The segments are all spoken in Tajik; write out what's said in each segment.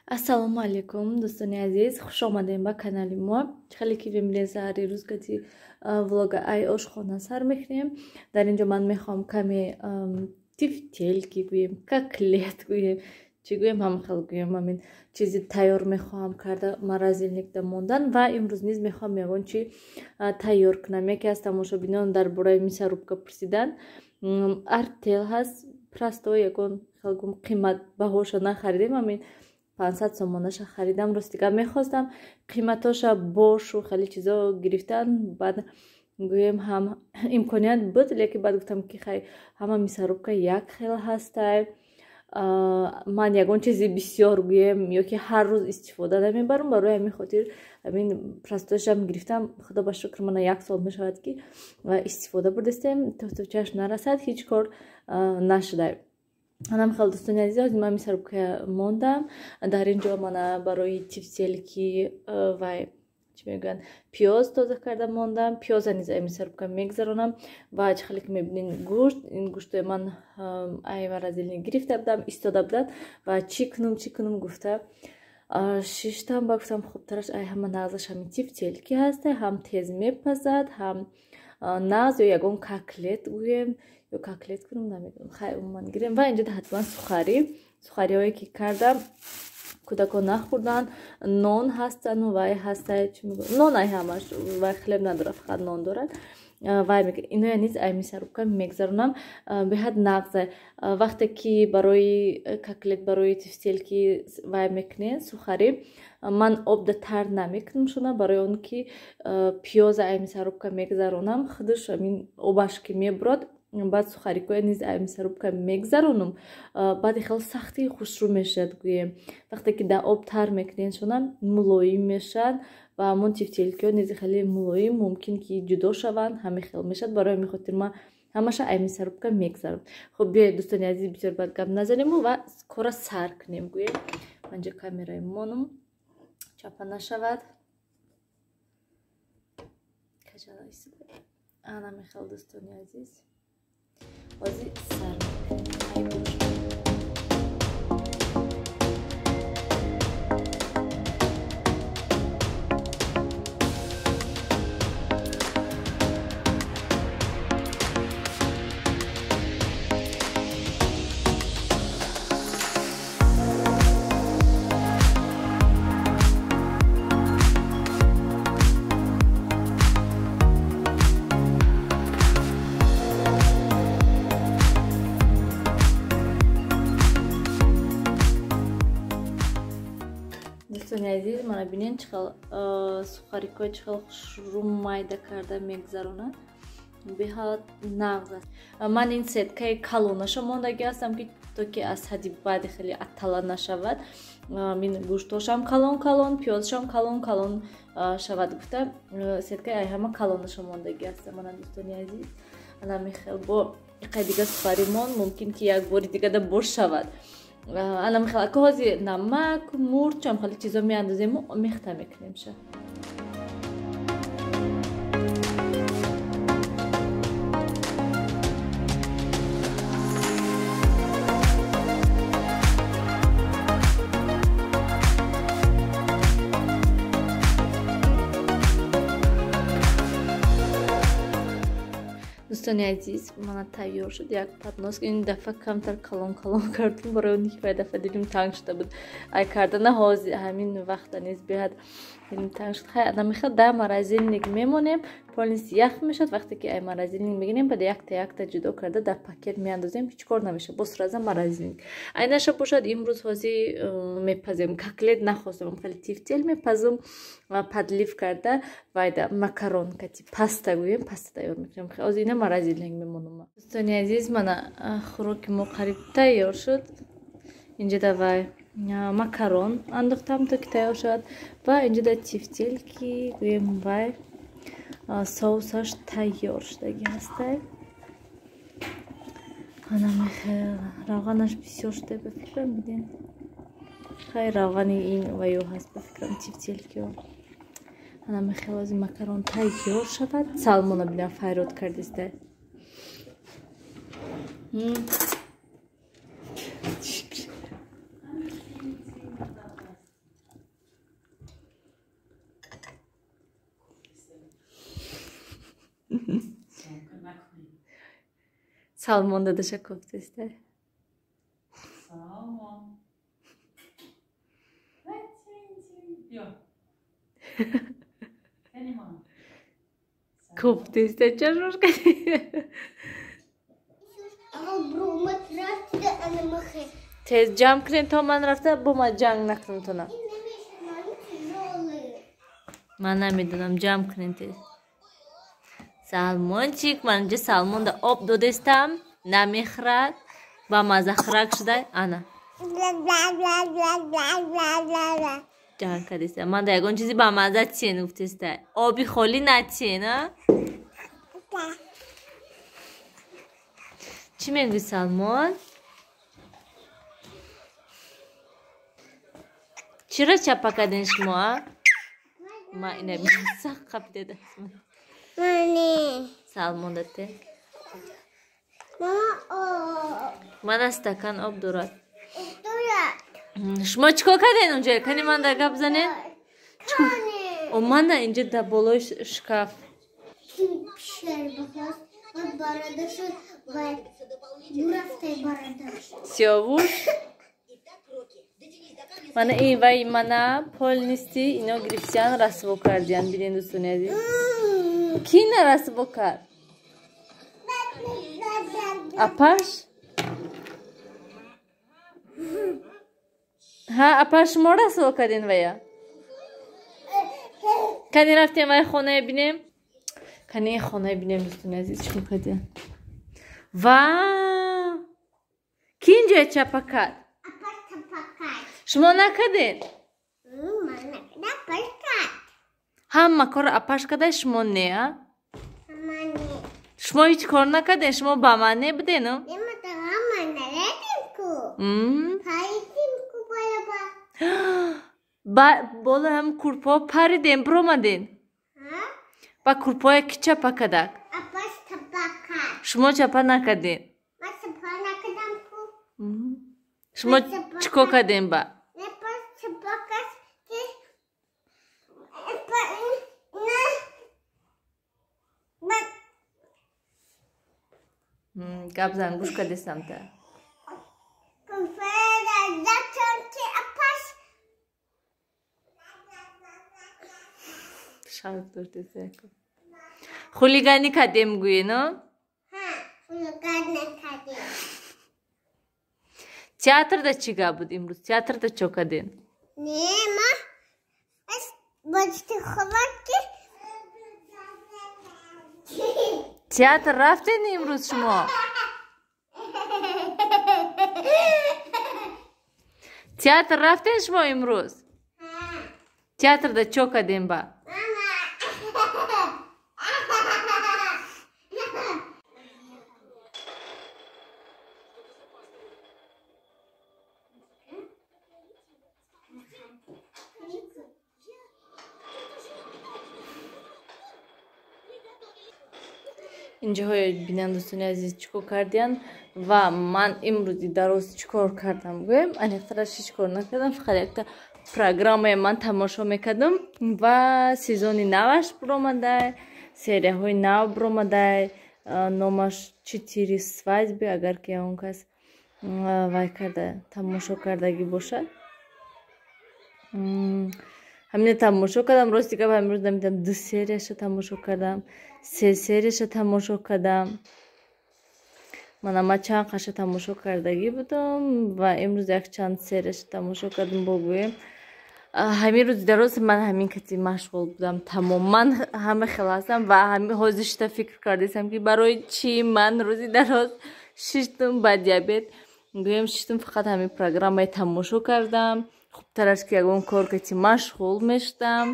Ассалому алейкум, дӯстони азиз, хуш омадем ба канали мо. Хеле ки вемиле саҳари рӯз кати влога ай ошхона сар мехнем. Дар инҷо ман мехоҳам каме тифтелки гӯем, котлет гӯем, чӣ гӯем, ҳама хел гӯем. Ҳамин чизи тайёр мехоҳам карда морозилникда мондан ва имрӯз низ мехоҳам ягон чи тайёр кунам. Яке аз тамошобинон дар бораи мисарубка пурсидан. Артел ҳаст, простой, ягон хелгум қиматбаҳоша нахаридем. Ҳамин 500 сомонаша харидам. Ростига мехостам қиматоша бошу хеле чизо гирифтан, баъд гӯем ҳам имконият буд, лекин баъд гуфтам ки хай ҳама мисарубка як хел ҳастай, ман ягон чизи бисёр гӯем ё ки ҳар рӯз истифода намебарам. Барои ҳамин хотир ҳамин простойшам гирифтам. Худо ба шукр мана 1 сол мешавад ки истифода бурдастем, то чашм нарасад, ҳеҷ кор нашудай. Анам хел дӯстони азиз, ҳозир ман мисарубка мондам. Дар инҷо мана барои тифтелки вай чӣ мегӯянд пиёз тоза карда мондам. Пиёза низ ай мисарубка мегзаронам ва ҷ хеле ки мебинин гӯшт, ин гӯштои ман ай морозилник гирифта будам, истода буданд ва чӣ кунум гуфта шиштам. Ба гуфтам хубтараш ай ҳама нағзаш ҳамин тифтелки ҳастай, ҳам тез мепазад, ҳам нағз ё ягон котлет гӯем ё котлет кунам, намедонам, хай умуман гирем. Ва инҷода ҳатман сухариҳое ки кардам кӯдакон нахӯрданд. Нон ҳастану вай ҳастай, чӣ мегӯям, нон ай ҳамаш, вай хлеб надорад, фақат нон дорад. Вай иноя низ ай мисарубка мегзаронам. Беҳад нағза вақте ки барои котлет, барои тифтелки вай мекунед сухарӣ, ман обда тар намекунам, барои он ки пиёза ай мисарубка мегзаронам, худаш ҳамин обаш ки мебурад, баъд сухарикое низ ай мисарубка мегзаронам, баъди хел сахти хушрӯ мешавад гӯем. Вақте ки дар об тар мекунедшонам, мулоим мешавад ва ҳамон тифтелкиҳо низи хеле мулоим мумкин ки ҷудо шаванд, ҳаме хел мешавад. Барои ҳамин хотир ман ҳамаша ай мисарубка мегзарам. Хуб, биёед дӯстони азиз, бисёр бад гап назанему ва кора сар кунем гӯем. Ман инҷо камераи монам чапа нашавад. Каҷала истода. Ана мехел дӯстони азиз, ҳозир сар мекунем. Дӯстони азиз, мана бинед чӣ хел сухарикҳои чӣ хел хушрӯ майда карда мегзаронад. Беҳад нағз аст. Ман ин сеткаи калонаша мондагӣ ҳастам ки то ки аз ҳадди баъди хеле атала нашавад. Мин гӯштошам калон, пиёзшам калон шавад гуфта сеткаи ай ҳама калонаша мондагӣ ҳастам. Мана дӯстони азиз, ана мехел бо иқай дига сухари мон мумкин ки як бори дигада бош шавад. Ана мехел ака ҳозир намак, мурч ҳам хеле чизо меандозему мехта мекунемша. Дӯстони азиз, мана тайёр шуд як поднос. Ин дафъа камтар калон кардум, барои он ки дафъа дилим танг шуда буд ай кардана. ҳозир ҳамин вақта низ беҳад дилим танг шуд. Хай ана мехел дар морозилник мемонем, полнис ях мешавад. вақте ки ай морозилник мегирем, баъд якта ҷудо карда дар пакет меандозем, ҳеҷ кор намешавад, бо сураза морозилник. Ай наша бошад имрӯз ҳозир мепазем котлет нахостам, хеле тифтел мепазам подлив карда вайда макарон кати паста гӯем, паста тайёр мекунем. ҳозир ина морозилник мемонам. Дӯстони азиз, мана хӯроки мо қариб тайёр шуд. Инҷода вай макарон андохтам то ки тайёр шавад ва инҷода тифтелки гӯем вай соусаш тайёр шудагӣ ҳастай. ана мехел равғанаш бисёр шуда ба фикрам бидем. хай равғани ин ваё ҳаст ба фикрам тифтелкиҳо. ана мехел ҳозир макарон тайёр шавад. Салмона бинам файрод кардистай. Salmon dadaşa kofta ister. Salmon. Yok. Animal. Kofta ister çarşırka. Tez cam kren toman rafta buma jang naktum tona. Man namidanam jam kren tez. Salmonchik manja salmon da ob dodestam namihrat va mazahrak shday ana. Jang kadisa man da yagon chizi ba maza chien uftesta. Obi kholi na chiena. Chi mengi salmon? Chira chapakadin shmo? Ma ina bisa qap dedi. Salmon dete. Mana stakan ob durat. Shmo chiko kadin unja kani manda gap zanen? O manda inje da bolo shkaf. Сёвуш. Мана вай мана полнисти ино грифсиан расво кардиан билин дӯстони азиз. Ки на расво кард? Апаш? Ҳа, апаш шумо расво кардин вая? Кани рафтем вай хонае бинем? Кани хонае бинем дӯстони азиз чӣ кардиан? Вау! Ки инҷоя чапа кард? Шумо накардед? Ҳама кор апаш када шумо не, а? Шумо ҳеҷ кор накардед? Шумо ба ман не будену? Болам курпо паридем биромаден? Ба курпоя ки чапа кадак? Шумо чапа накардед? Шумо чико кардем ба? Гап зан гӯш кардесам та. Шарф дурдесе. Хулигани кардем гӯе, но? Театрда чӣ гап буд имрӯз? Театрда чо кардем? Театр рафтен имрӯз шумо? Театр рафтен шумо имрӯз? Театрда чо кардем ба? инҷоҳои бинандӯстони азиз чӣ кор кардиан ва ман имрӯзи дароз чӣ кор кардам гӯем аниқтараш ҳеҷ кор накардам фақат якта программаи ман тамошо мекардам ва сезони наваш биромадай серияҳои нав биромадай номаш читири свадьбе агар ки он кас вай карда тамошо кардагӣ бошад ҳамина тамошо кардам рости гап ҳамирӯз намедонам 2 серияша тамошо кардам 3 серияша тамошо кардам ман ама чанд қаша тамошо кардагӣ будам ва имрӯз якчанд серияша тамошо кардам богӯем ҳамин рӯзи дароз ман ҳамин кати машғул будам тамоман ҳама хел ҳастам ва ҳозир шита фикр кардесам ки барои чӣ ман рӯзи дароз шиштум ба диабет гӯем шиштум фақат ҳамин программаи тамошо кардам хубтараш ки ягон кор кати машғул мешудам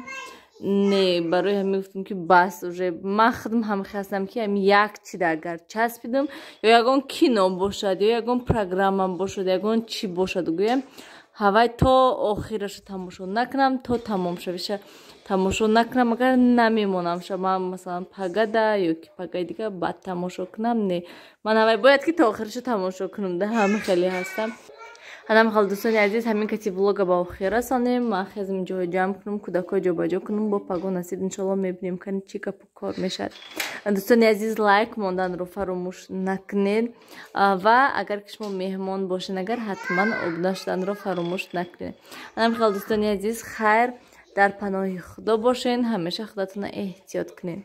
не барои ҳамин гуфтам ки бас уже ман худам ҳамахи ҳастам ки ҳамин як чида агар часпидам ё ягон кино бошад ё ягон программа бошад ягон чӣ бошад гӯям ҳавай то охираша тамошо накунам то тамом шавиша тамошо накунам агар намемонам ша ман масалан пагада ё ки пагаи дигар баъд тамошо кунам не ман ҳавай бояд ки то охираша тамошо кунам да ҳама хеле ҳастам ҳанам хал дӯстони азиз ҳамин кати влога ба охир расонем. ма хезм ҷои ҷамъ кунам, кӯдако ҷобаҷо кунам. Бо паго насиб иншолло мебинем кани чӣ гапу кор мешавад. Дӯстони азиз лайк монданро фаромӯш накунед ва агар ки шумо меҳмон бошед агар ҳатман обудан шуданро фаромӯш накунед. ҳанам хал дӯстони азиз хайр дар паноҳи худо бошед, ҳамеша худатонро эҳтиёт кунед.